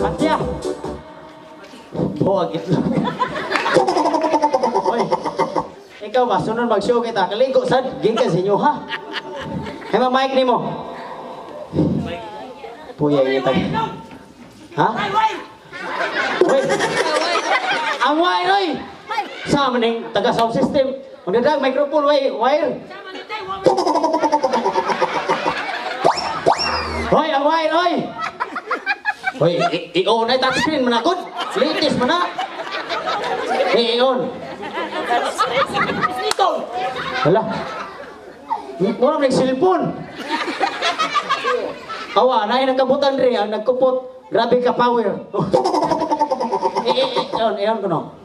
Matya. Oh, agit lang. Oy. Ikaw ba sunod mag-show kita? Kaligo sad gikan sa inyo ha. Hay mic nimo. Puya kita. Ha? Oy. Ang wire oy. Sa maning taga sound system. Magdadag microphone way wire. Hoy, ang wire oy. Hoy, i-on ay touchscreen manakot. Latest mana. I-on. Hala. Mura may cellphone. Awa, nahin ang kabutan rin, ang nagkupot. Grabe ka power. I-on ko no.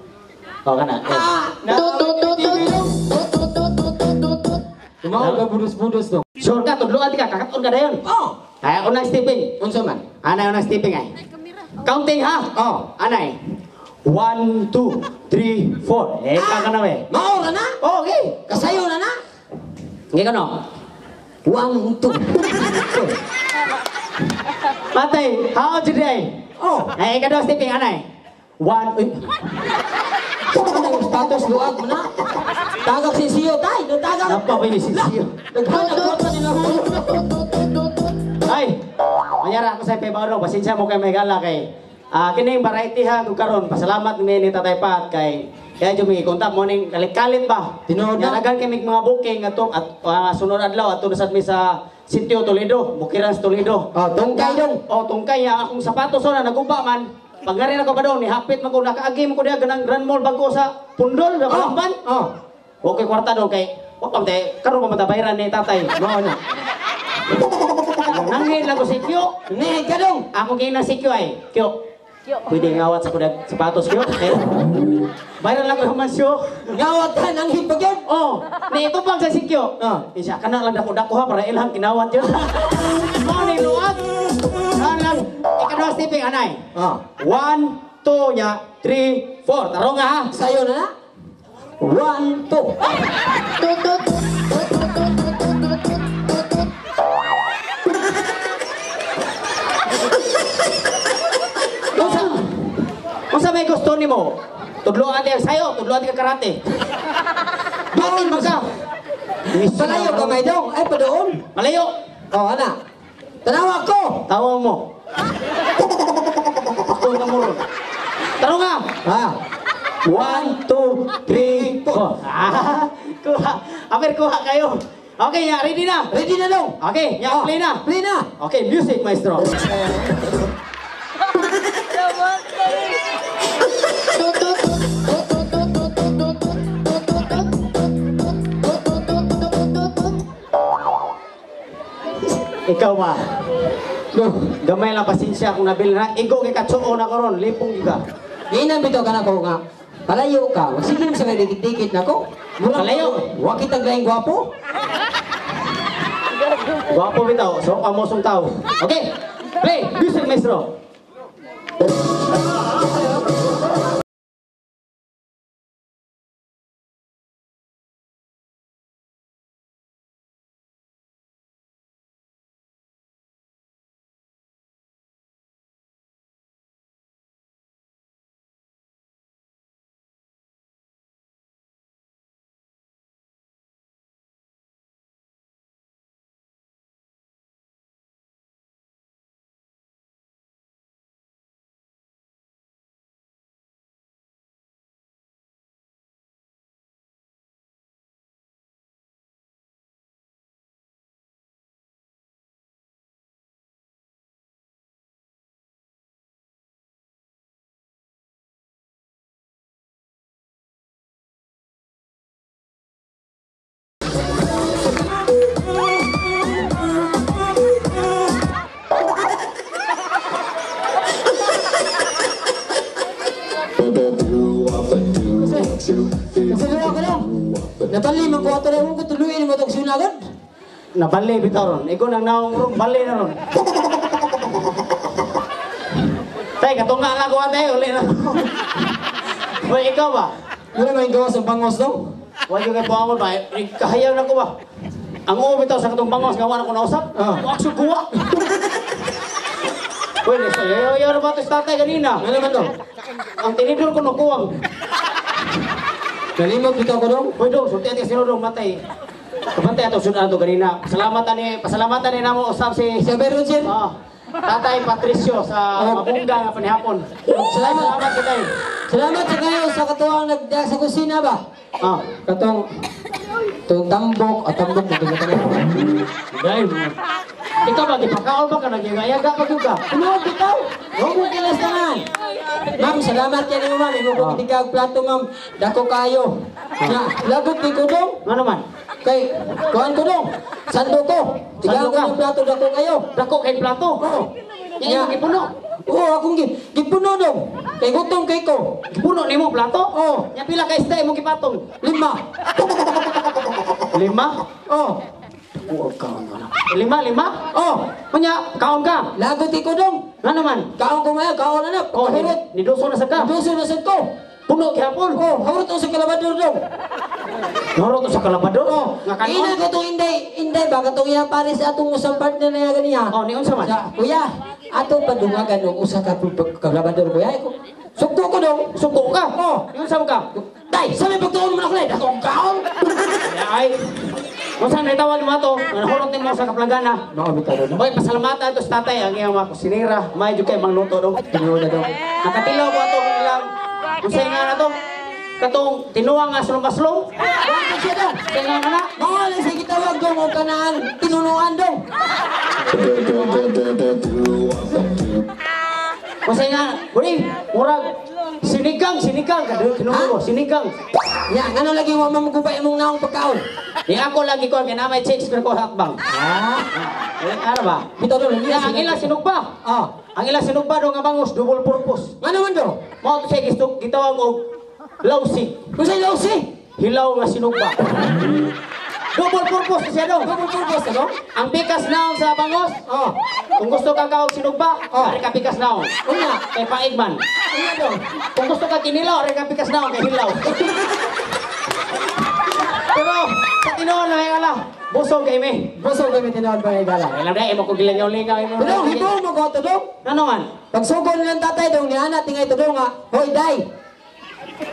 O ka na. Kumaon ka budos-budos dong. Sure ka, tudloan ka, kakaton ka na yun. Ay, ako nang stepping. Unsa man? Anay, ako nang stepping ay. Counting ha? Anay. 1, 2, 3, 4. Eh, ka na we. Mao ka na? Okay. Kasayo na na? Hindi ka no? 1, 2. Patay, how today? Ay, ikaw daw stepping, anay. 1, Ano yung status luag mo na? Tagak si Siyo, tay! Tagak! Napapay si Siyo. Naghanap ka nila mo. Ay, manyara ako sa Pebaro, pasensya mo kay may gala kay kining variety ha kung karon pasalamat ni Tatay Pat kay kaya jumi kontak mo ning kalit-kalit ba. Tinuod na. Nagan kami mga booking ato at sunod adlaw ato nasad mi sa Sitio Toledo, Bukiran sa Toledo. Tungkay dong. Tungkay akong sapatos na naguba man. Pag nga rin ako ba daw, nihapit man ko, nakaagim ko diya ganang Grand Mall bago sa Pundol, na Kalamban. Okay, kwarta daw kay, wakam tayo, karoon pa matabayaran ni Tatay. No, na. Nanghid lang ko si Kyo. Nihid ka dong. Ako kaya si Kyo ay, Kyo. Pwede ngawat sa kudag sapatos Kyo. Bayaran lang ko yung mansyo. Ngawat ka, nanghid pa yun. Ito pang sa si Kyo. Isya ka na lang dako-dako ha, para ilang kinawat yun. Ni luwag. Lang, ikadwa stepping, anay. 1, 2, nya, 3, 4. Tarong nga ha. Sayo na na. 1, 2. Kung sa may gusto ni mo, tudloan din sayo, tudloan din ka karate. Batin mo ka. Palayo ka may dong, ay pa doon. Malayo. Ana. Tanawa ko. Tawa mo. Ako na mo ron. Taro nga. 1, 2, 3, 4. Kuha. Aper kuha kayo. Okay, ya, ready na. Ready na dong. Okay, ya, play na. Play na. Okay, music, maestro. Ikaw ba? Gamay lang pasensya kung nabili na. Igo kay katsuo na karon, lipong giga. Ina bitaw ka na ko nga. Palayo ka. Sige mo sa dikit-dikit na ko. Palayo. Wa kita gayeng gwapo. Gwapo bitaw, so kamosong tao. Okay, play, music maestro. Napali man ko ato na mo ko tuluyin mo tong sunagad. Nabali bitaw ron. Ikaw nang naong ron, bali na ron. Tay, katunga nga ko ate, uli na. Hoy, ikaw ba? Wala man gawa sa bangos daw. Huwag yung kay buhangon ba? Kahayaw na ko ba? Ang uwi bitaw sa katong bangos, gawa na ko nausap. Huwag suguwa. Pwede, sayo na ba ito sa tatay kanina? Ano naman to? Ang tinidor ko nakuwang. Nalimot bitaw ko dong. Pwede, sulti at sinurong matay. Kapantay ato sudan to kanina. Pasalamatan ni namo usab si Sabi Roger. Tatay Patricio sa Mabungga nga panihapon. Salamat kita. Salamat sa kayo sa katuwang nagdag sa kusina ba? Katong tambok at tambok na Dahil ikaw ba, di pagkaon ba ka nag-iayaga pa ka? Ano bitaw? Huwag mo kilastangan. Ma'am, salamat kayo niyo ma'am. Imo kong itigag plato ma'am. Dako kayo. Lagot ni ko dong. Ano man? Kay, kuhan ko dong. Sando ko. Tigag ko ng plato dako kayo. Dako kay plato? Oo. Yan yung gipuno? Oo, akong gipuno dong. Kay gutong kay ko. Gipuno ni mo plato? Oo. Yan pila ka stay mo gipatong? 5. 5? Oo. Huwag kaon ka na. 5? Oo. Kunya, kaon ka? Lagot ko dong. Ano man? Kaon ko maya, kaon na. Kahurot. Niduso na sa ka? Duso na sa ko. Puno kihapon? Oo, hurot ko sa kalabador dong. Naro to sa kalabador? Oo. Nga kanon? Ina ko itong inday ba? Katong iya pare sa atong usang partner na iya ganiya. Ni unsa man? Kuya, ato padungagan og usa ka kalabador kuya. Sugto ko dong. Suko ka? Oo. Ni unsa ka? Day, sabi pagtuon mo na ko na. Dakong kaon. Ay. Unsa na tawag mo ato? Nahurot nimo sa kaplagana. Makamita doon. Oy, pasalamatan ito sa tatay ang iyang mga kusinira. May jud kay mangluto dong. Tingnan na dong. Nakatilaw ko ato kung ilang. Usay nga na to. Katong tinuwang nga sulong-maslong. Bakit siya dong? Usay nga na. Mga lang sa gitawag dong o kanaan. Tinunuan dong. Usay nga. Buri, murag. Sinigang. Kinuha ko, sinigang. Ya, ngano lagi wa mamugubay imong naong pagkaon. Di ako lagi ko, kinamay chicks ko hakbang. Ano ba? Bitaw dong. Ang ilang sinugba. Ang ilang sinugba dong nga bangus, double purpose. Ngano man dong? Mao to siya gitawag og lawsi. Kung sa'yo lausi. Hilaw nga sinugba. Double purpose siya dong. Double purpose na dong? Ang pikas naong sa bangos. Kung gusto ka kaog sinugba, ari ka pikas naong. Unya. Kay paigman. Unya dong. Kung gusto ka kinilaw, ari ka pikas naong kay hilaw. Pero sa tinuon na yung ala, busog kay me. Busog kami tinawag pa igala. Alam na, imo ko gilangaw-lingaw. Pero hito mo ko to dong. Ano man? Pagsugod nilang tatay dong ni anak tingay to dong nga. Hoy day.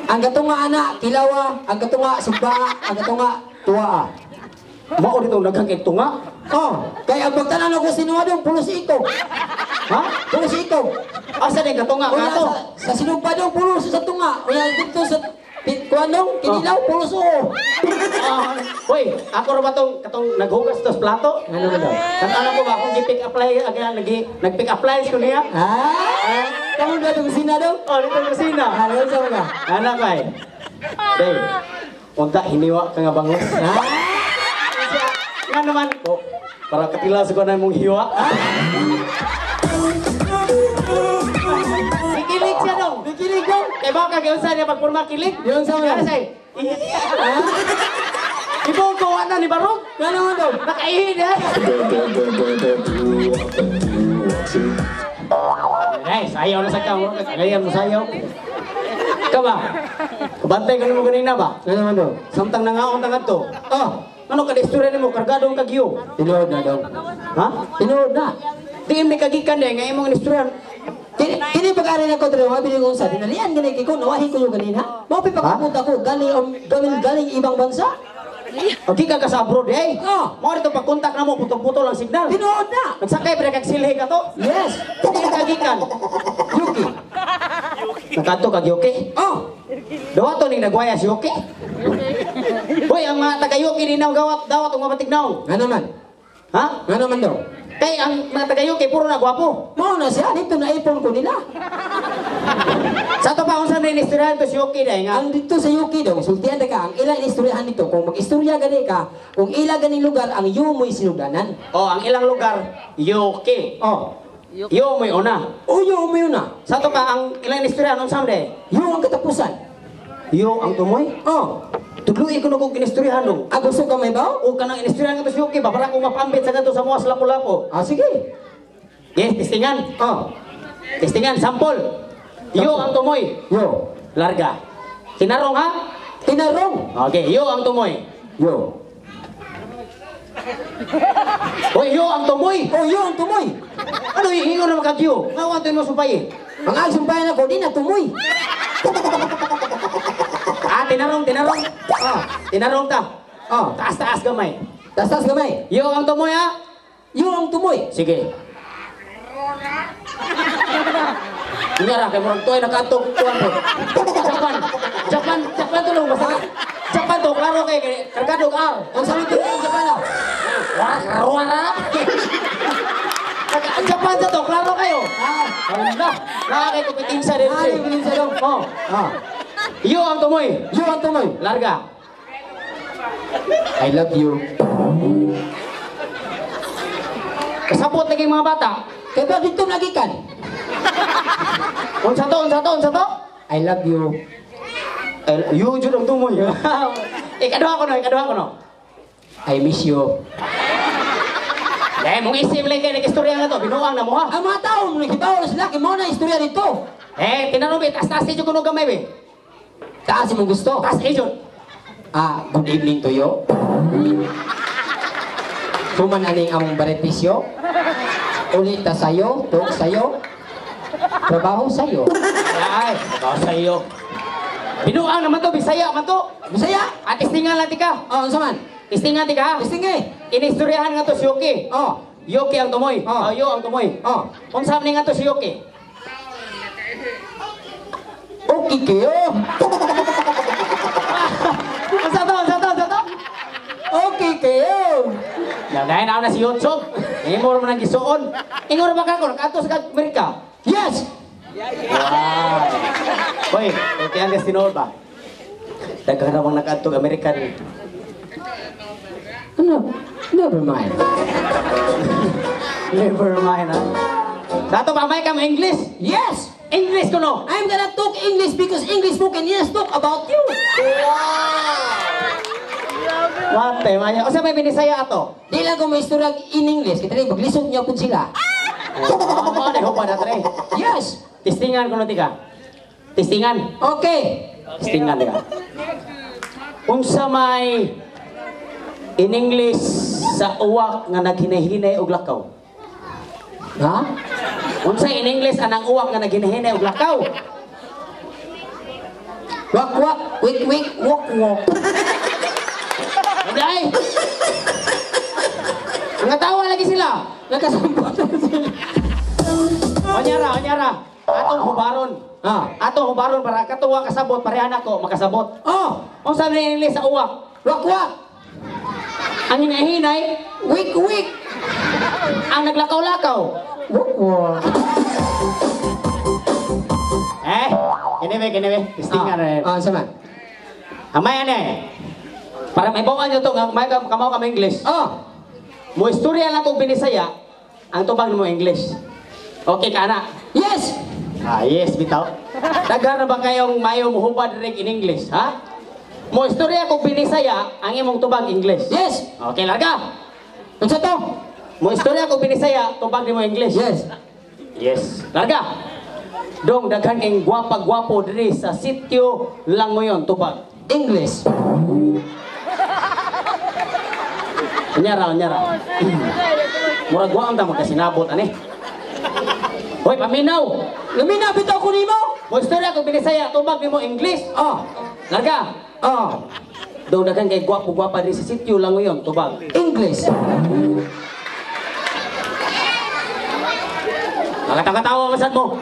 Ang gatunga anak kilawa, ang gatunga sugba, ang gatunga tuwa. Mao dito naghagig tunga. Kaya ang pagtanan ako sinuha dong pulos ikaw. Ha? Pulos ikaw. Asa din ka tunga Unya kato? sa sinugba dong pulos sa tunga. Unya dito sa kuanong kinilaw pulos o. Hoy, ako ra ba katong naghugas tos plato? Ano ba daw? Katano ko ba akong gi-pick up line nag-pick up lines ko niya? Kamu ba itong kusina daw? Dito sa kusina. Ano sa mga? Anak kay. Day. Unta hiniwa ka nga bangus. Nga naman ko. Para katilas ko na mong hiwa. Kikilig siya dong. Bikinig dong. Kaya ba kag-unsa niya pagpurma kilig? Yung sa mga? Ano say? Ibong gawa na ni Barok. Ano mo dong? Nakaihin ha. Ay, sayaw na sa kamo. Kagayan mo sayaw. Ikaw ba? Kabantay ka mo kanina ba? Ano mo dong? Samtang nangaon tangad to. Ano ka istorya nimo kargadong kagyo? Tinuod na dong. Ha? Tinuod na. Di may kagikan din nga imong istorya. Kini pag-ari na ko dre mga binig unsa dinalian gani kay ko nawahi ko yung kanina. Mao pi pagpunta ko galing ibang bansa. Okay ka sa abroad eh. Mo dito pag-contact na mo putol-putol ang signal. Tinuod na. Nagsakay pa kag silhi ka to? Yes. Di kagikan. Yuki. Nakato kag Yuki. Dawa to ning nagwaya si Yuki. Hoy, ang mga taga-Yuki din ang dawat ang mga patignaw. Ano man? Ha? Ano man daw? Kay ang mga taga-Yuki puro na gwapo. Mao na siya dito na ipon ko nila. Sa to pa unsa rin istoryahan to si Yuki dai nga. Ang dito sa Yuki daw, sultihan ka ang ilang istoryahan dito. Kung mag-istorya gani ka, kung ila ganing lugar ang yu mo'y sinugdanan. Ang ilang lugar Yuki. Yo mo'y una. Yu mo yun na. Sa to ka ang ilang istoryahan unsa dai? Yu ang katapusan. Yo ang tumoy. Tudluin ko na kong kinistoryahan nung. Gusto ka may ba? O kanang inistoryahan ka to si Yuki ba para kung mapambit sa ganito sa mga lapu-lapu. Sige. Yes, testingan. Testingan, sampol. Yo ang tumoy. Yo. Larga. Tinarong ha? Tinarong. Okay, yo ang tumoy. Yo. Hoy, yo ang tumoy. Oh, yun, tumoy. Ano yung ingon na makagyo? Ngawan to mo sumpay. Ang agsumpayan ako, di na tumoy. Tinarong. Tinarong ta. Taas gamay. Tas gamay. Yo ang tumoy ha. Yun ang tumoy. Sige. Nyara kay murag tuay nakatog tuan po. Japan tulong basta. Japan to klaro kay kargadog ar. Ang sabi ko ang Japan na. Wara. Japan sa to klaro kayo. Hala. Nakakay kompetensa din. Ay, kompetensa dong. Oh. Yo ang tumoy. Yun ang tumoy. Larga. I love you. Kasabot lagi mga bata. Kaya ba dito lagi kan? Unsa to? I love you. You jud ang tumoy. Ikaduha ko no. I miss you. Mong isip lang kayo nag-istorya nga to. Binuang na mo ha. Ang mga tao, nakitaw na sila, kimo na istorya dito. Tinanong be, taas dito kuno gamay be. Taas mo gusto. Taas jud. Good evening to you. Tuman aning among benepisyo. Ulit ta sayo, tuk sayo. Trabaho sayo. Ay, sa iyo. Binuang naman to, Bisaya man to. Bisaya? At istingan lang tika. Ano saman? Istingan tika ha. Istingge. Inistoryahan nga to si Yoki. Yoki ang tumoy. Yo ang tumoy. Unsa man nga to si Yoki? Okay kayo. Unsa to? Okay kayo. Dahil na si Yotsog. Ingor man ang gisuon. Ingor ba ka ko? Nakato sa Amerika. Yes. Wow. Boy, okay ang destinol ba? Daghang namang nakato American. Ano? Never mind. Never mind ha. Dato pa may kam English? Yes. English ko no. I'm gonna talk English because English spoken yes talk about you. Wate, maya. O sa may binisaya ato? Di lang ko may istorya in English. Kita rin, maglisod niya po sila. Ano na hupa na tre? Yes. Testingan ko no tika. Testingan. Okay. Testingan tika. Unsa may in English sa uwak nga naghinahinay og lakaw? Ha? Unsa in English anang uwak nga naghinahinay og lakaw? Wak wak, wik wik, wok wok. Hindi. Nangatawa lagi sila. Nagkasambot sila. Onyara. Atong hubaron. Atong hubaron para katuwa kasabot parehan ako makasabot. Unsa man in English sa uwak? Wak wak. Ang hinahinay, Wik wik. ang naglakaw-lakaw. Wok wok. Kiniwi. Istingan rin. Saman. Hamay ane. Para may bawaan nyo to, may kamaw kami English. Mo istorya lang kung binisaya, ang tubag mo English. Okay ka na? Yes. Yes, bitaw. Daghan na ba kayong mayo muhubad rin in English, ha? Mo istorya kung binisaya, ang imong tubag English. Yes. Okay, larga. Ano to? Mo istorya kung binisaya, tubag ni mo English. Yes. Larga. Dong, daghan kayong gwapa-gwapo diri sa sityo lang mo yon tubag. English. Nyara. Murag wa ang tama kasinabot ani. Hoy, paminaw. Laminaw bitaw ko nimo. Mo istorya kung binisaya, tubag nimo English. Larga. Daw daghan kay gwapo-gwapa diri sa sityo lang mo yon tubag. English. Nakatawa masad mo.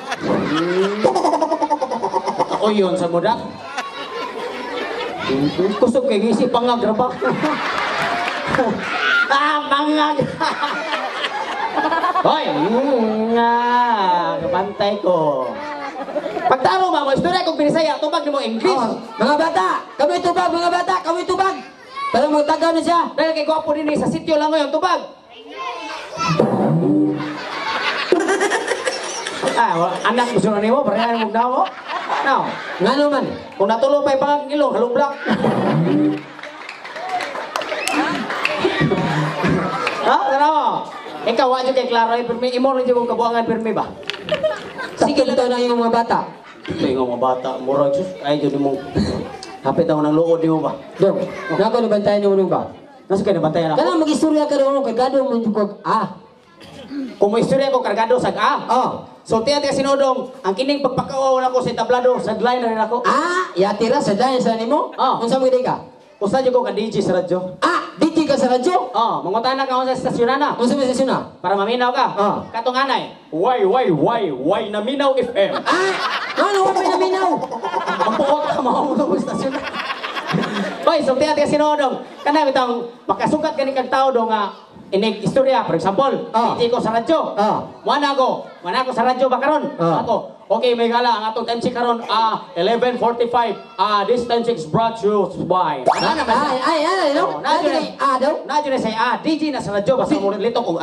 O yun sa muda. Kusog kay gisi pangag ra ba? Pangag. Hoy, kapantay ko. Pagtaro ba mo istorya kung binisaya, tubag ni mo English. Mga bata, kami tubag, mga bata, kami tubag. Para magtagaw na siya. Dahil kay gwapo din sa sityo lang ngayon, tubag. Anak mo sila ni mo, parehan mo na mo. Now, Nga naman. kung natulo pa yung pangag ilong, halublak. Ano? Ikaw, wadyo kay Klaro, pirmi, imo rin yung kabuangan pirmi ba? Sige lang na yung mga bata. Ito yung mga bata, murag sus, ay dyan mo. Hapit ako ng luod di mo ba? Dong, nako nabantayan niyo nung ba? Nasa kayo nabantayan ako? Kana mag-istorya ka daw kargado mo jud Kung mo istorya ko kargado sa So tiya sinodong, ang kining pagpakawaw na ko sa tablado, sa line na rin ako. Ya tira sa dayan sa nimo? Unsa mo ka? Usa ko ka DJ sa radyo. DJ ka sa radyo? Mangutana ka sa stasyon na. Unsa mo sa stasyon na? Para maminaw ka. Katong anay. Why naminaw FM. Ano why naminaw? Mampuot ka mo sa stasyon na. Oy, so tiya sinodong, kana bitang makasukat kani kag tao do nga inig istorya, for example, DJ ko sa radyo. Wana ko sa radyo ba karon? Ako. Okay, may gala ang atong time check karon 11:45. This time check is brought to you by. Ano no? Nadyo na say DJ na sa radyo basta mo litok og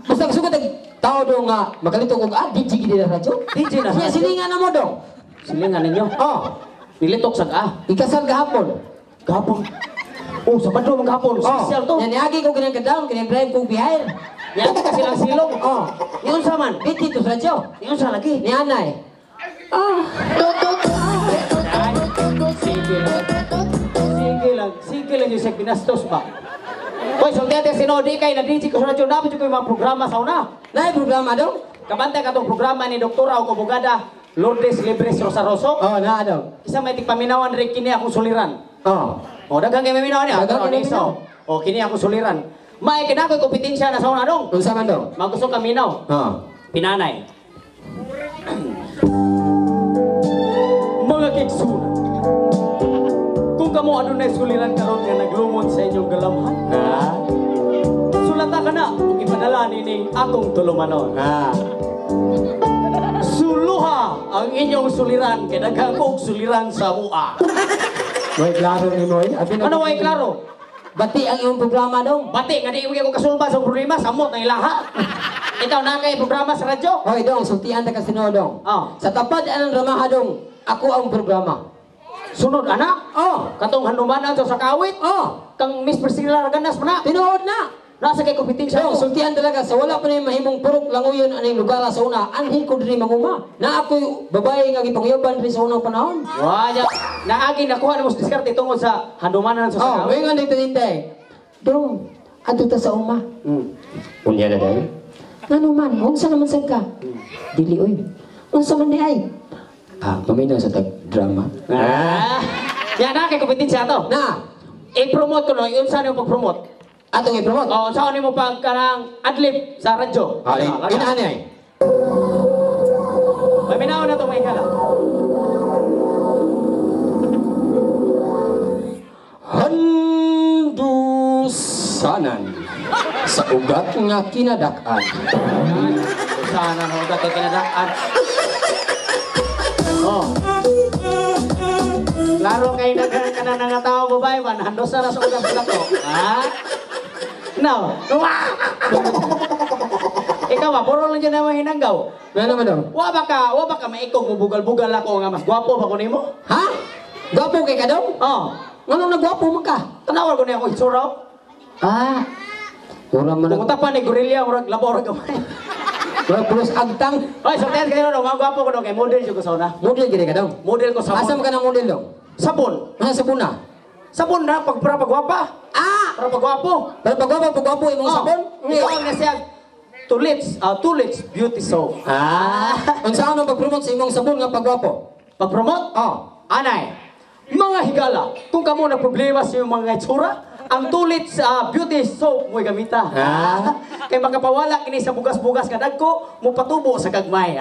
Basta kasukat ang tao do nga makalitok og DJ gid sa radyo. DJ na. Silingan na mo dong. Silingan ninyo. Nilitok sa Ikasal gahapon. Gahapon. Sabado mong gahapon. Special to. Yan yagi ko kinang kadaon, kinang drive kong bihayr. Yan ka silang silong. Yun sa man. Biti to sa radyo. Yun sa lagi. Ni anay. Sige lang yung sa pinastos ba? Hoy, so dati sinodi kay na DJ ko sa radyo. Dapat yung mga programa sa una. Na programa dong? Kabantay ka itong programa ni Dr. Auco Bugada, Lourdes Libres Rosaroso. Na dong. Isa may tigpaminawan rin kini akong suliran. Daghang kay maminaw niya. Daghang kay maminaw. Kini akong suliran. May kinakoy kompetensya na sa una dong. Unsa man dong? Magusto ka minaw. Pinanay. Mga kiksun. Kung kamo ano na suliran karon nga naglumon sa inyong galamhan. Sulata ka na kung ipadala ni akong tulumanon. Suluha ang inyong suliran kay daghang kog suliran sa mua. Way klaro ni mo eh. Ano way klaro? Bati ang iyong programa dong. Bati nga di ko kasulba sa problema samot na ilaha. Ikaw na kay programa sa radyo. Hoy dong, sultian ta kasi no dong. Sa tapad anang ramaha dong, ako ang programa. Sunod anak? Katong hanumanan sa kawit? Kang Miss Priscilla Raganas mo na? Tinuod na. Nasa kay kompetensya Dong, ko. sultian talaga. Sa wala pa na yung mahimong purok languyon aning lugar sa una, anhin ko diri manguma. Na ako'y babae nga gipangyaban rin sa unang panahon. Wala. Naagi nakuha na mo sa diskarte tungkol sa hanumanan sa kawit. May nga dito hintay. Dong, adto ta sa uma. Unya na dahil? Ngano man, unsa naman sad ka? Dili oy. Unsa man di ay? Paminaw sa tag-drama. Yan na kay kompetensya to. Na, I-promote ko no, yun saan yung pag-promote? atong i-promote. Saan mo pag kanang adlib sa radyo? Inaani ay. Paminaw na to may kala. Handusanan sa ugat nga kinadak-an. Sana na ugat nga kinadak-an. Laro kayo nagkaroon ka na nga tao babae ba? Nahandos na sa ugat sila ko. No. Ikaw ba, puro lang dyan naman hinanggaw. Ano naman daw? Wa ba ka maikog mo bugal-bugal ako nga mas gwapo ba ko nimo? Ha? Gwapo kay ka daw? Anong nagwapo mo ka? Tanawar ko niya ako itsura. Mura man Pumunta pa ni Gorilla, murag labor ka man. Mura pulos agtang. Oy, so tayas kayo no, mga gwapo ko no, kay model siya ko sa una. Model gini ka daw? Model ko sabon. Asa mo ka ng model daw? Sabon. Sabon na? Sabon na, para pagwapa. Para pagwapo. Para pagwapo imong sabon? Ikaw ang nasiyag. Tulits Beauty Soap. Ang saan mo pag-promote sa imong sabon nga pagwapo? Pag-promote? Anay, mga higala, kung kamo na problema sa iyong mga itsura, ang Tulits Beauty Soap mo'y gamita. Kay makapawala kini sa bugas-bugas kadag ko, mo patubo sa gagmay.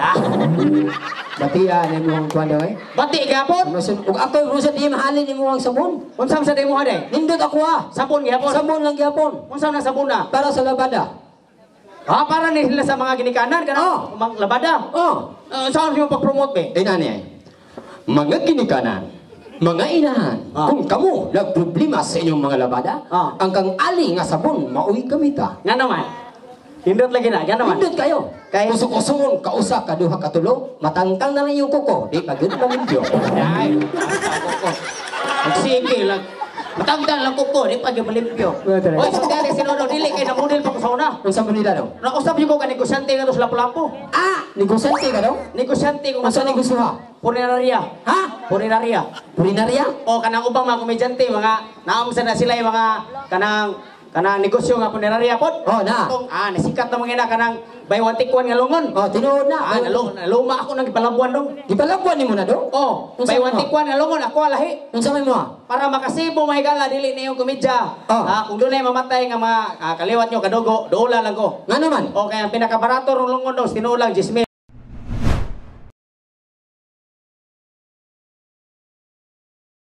Batiya ni mo ang kuwan daw eh? Bati gapon? Ug ako rusa di mahalin ni mo ang sabon. Unsam sa demo hade? Nindot ako Sabon gapon. Sabon lang gyapon. Unsam na sabon na? Para sa labada. Para ni sila sa mga ginikanan kana mga labada. Saan mo pag-promote be? Nani ay. Mga ginikanan, mga inahan, kung kamo nagproblema sa inyong mga labada, ang kang ali nga sabon maoy gamita. Nga naman. Hindot lagi na, nga naman. Hindot kayo. Kusok-kusokon, kausa, kaduha, katulo, matangtang na lang yung kuko, di pagod malimpyo. Ay, kuko. Magsige lang. Matangtang lang kuko, di pagod malimpyo. Oy, so dali sinono, dili kay na model pa ko sa una. Ang sabon nila daw? Nakusap yung ko ka negosyante nga to sa lapu-lapu. Negosyante ka daw? Negosyante kung Asa negosyo? Punerarya. Punerarya. Purinarya? O kanang ubang mga komedyante, mga naamsa na sila yung mga kanang kanang negosyo nga punerarya pod. Oh, na. Nasikat na mga ina kanang buy one take one nga lungon. Oh, tinuod na. Naluma ako nang gipalabuan dong. Gipalabuan nimo na dong? Oh, buy one take one nga lungon ako lahi. Unsa may mo? Para makasibo mahigala dili na yung komedya. Oh. Kung doon ay mamatay nga mga kaliwat nyo kadugo, dola lang ko. Nga naman. Okay, ang pinakabarato rong lungon daw, tinulang 10,000.